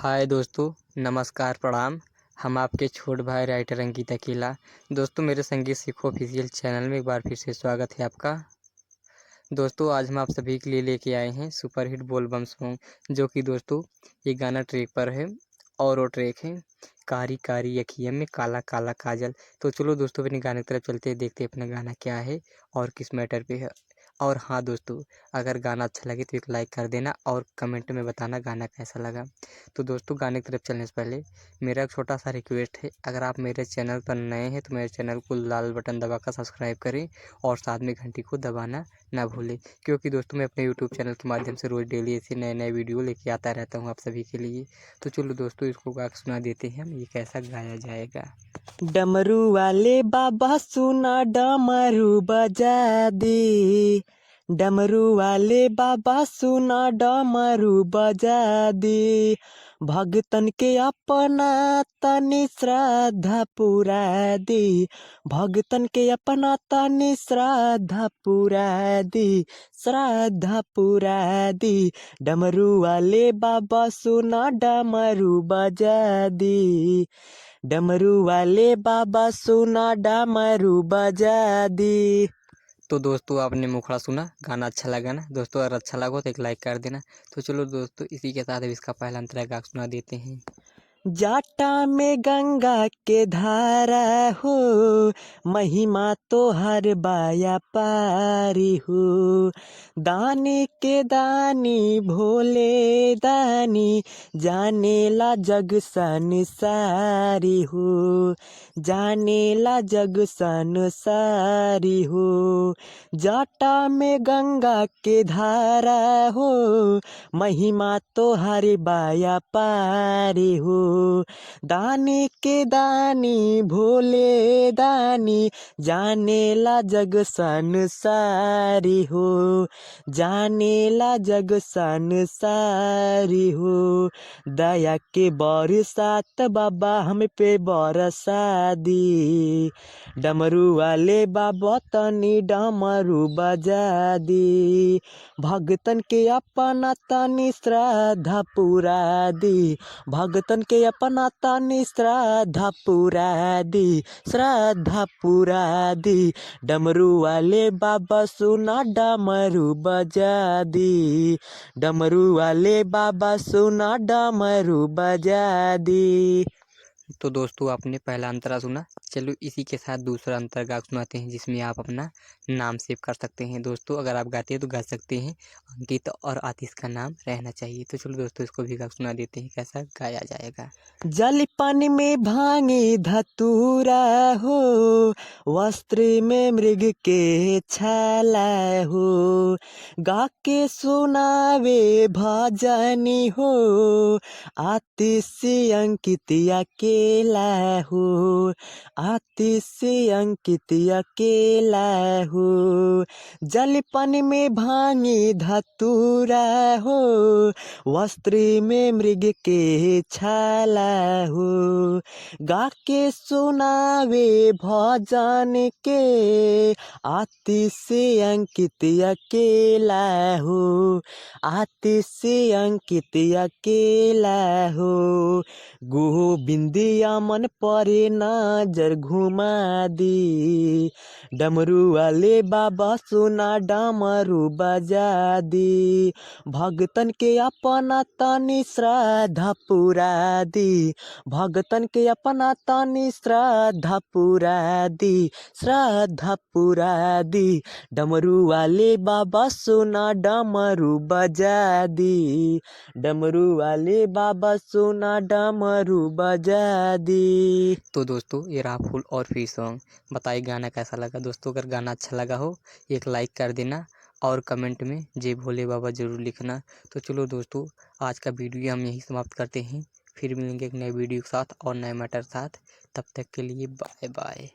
हाय दोस्तों, नमस्कार प्रणाम। हम आपके छोटे भाई राइटर अंकित अकेला। दोस्तों, मेरे संगीत सीखो ऑफिशियल चैनल में एक बार फिर से स्वागत है आपका। दोस्तों, आज हम आप सभी के लिए लेके आए हैं सुपरहिट बोल बम सॉन्ग, जो कि दोस्तों ये गाना ट्रैक पर है और वो ट्रैक है कारी कारी अखियों में काला काला काजल। तो चलो दोस्तों, अपने गाने की तरफ चलते हैं, देखते हैं अपना गाना क्या है और किस मैटर पे है। और हाँ दोस्तों, अगर गाना अच्छा लगे तो एक लाइक कर देना और कमेंट में बताना गाना कैसा लगा। तो दोस्तों, गाने की तरफ चलने से पहले मेरा एक छोटा सा रिक्वेस्ट है, अगर आप मेरे चैनल पर नए हैं तो मेरे चैनल को लाल बटन दबाकर सब्सक्राइब करें और साथ में घंटी को दबाना ना भूलें, क्योंकि दोस्तों मैं अपने यूट्यूब चैनल के माध्यम से रोज़ डेली ऐसे नए नए वीडियो लेके आता रहता हूँ आप सभी के लिए। तो चलो दोस्तों, इसको गा के सुना देते हैं हम, ये कैसा गाया जाएगा। डमरू वाले बाबा सुना डमरू बजा दे। डमरू वाले बाबा सुना डमरू बजा दे। भगतन के अपना तनि श्रद्धा पूरा दे। भगतन के अपना तनि श्रद्धा पूरा दे। श्रद्धा पूरा दे। डमरू वाले बाबा सुना डमरू बजा दे। डमरू वाले बाबा सुना डमरू बजा दी। तो दोस्तों, आपने मुखड़ा सुना, गाना अच्छा लगा ना दोस्तों? अगर अच्छा लगा तो एक लाइक कर देना। तो चलो दोस्तों, इसी के साथ अब इसका पहला अंतरा गा के सुना देते हैं। जाटा में गंगा के धारा हो, महिमा तो हर बाया पारी हो। दानी के दानी भोले दानी, जाने ला जग संसारी हो। जाने ला जग संसारी हो। जाटा में गंगा के धारा हो, महिमा तो हर बाया पारी हो। दानी के दानी भोले दानी, जाने ला जग संसारी हो। जाने ला जग संसारी हो। दया के बरसात बाबा हम पे बरसा दी। डमरू वाले बाबा तनी डमरू बजा दी। भगतन के अपना तनि श्रद्धा पूरा दी। भगतन के अपना तनि श्रद्धा पूरा दी। श्रद्धा पूरा दी। डमरू वाले बाबा सुना डमरू बजा दी। डमरू वाले बाबा सुना डमरू बजा दी। तो दोस्तों, आपने पहला अंतरा सुना। चलो इसी के साथ दूसरा अंतरा गा के सुनाते हैं, जिसमें आप अपना नाम सेव कर सकते हैं। दोस्तों, अगर आप गाते हैं तो गा सकते हैं अंकित और आतिश का नाम रहना चाहिए। तो चलो दोस्तों, इसको भी गा के सुना देते हैं, कैसा गाया जाएगा। जल पानी में भांगे धतूरा हो, वस्त्र में मृग के छाला हो। गा के सुनावे भजनी हो, आतिशी अंकित अकेला हो। आतिशी अंकित अकेला हो। जल पानी में भांगे धतूरा हो, वस्त्र में मृग के छाला हो। गा के सुनावे भजन के, आतिश अंकित अकेला हो। आतिश अंकित अकेला हो। गोविंदिया मन परे नजर घुमा दी। डमरू वाले बाबा सुना डमरू बजा दी। भगतन के अपना तनि श्रद्धा पूरा दी। भगतन के अपना तनि श्रद्धा पूरा दी। श्रद्धा पूरा दी। डमरू वाले बाबा सुना डमरू बजा दी। डमरू वाले बाबा सुना डमरू बजा दी। तो दोस्तों, ये रहा फुल और फ्री सॉन्ग। बताइए गाना कैसा लगा दोस्तों? अगर गाना अच्छा लगा हो एक लाइक कर देना और कमेंट में जय भोले बाबा ज़रूर लिखना। तो चलो दोस्तों, आज का वीडियो हम यहीं समाप्त करते हैं। फिर मिलेंगे एक नए वीडियो के साथ और नए मैटर साथ। तब तक के लिए बाय बाय।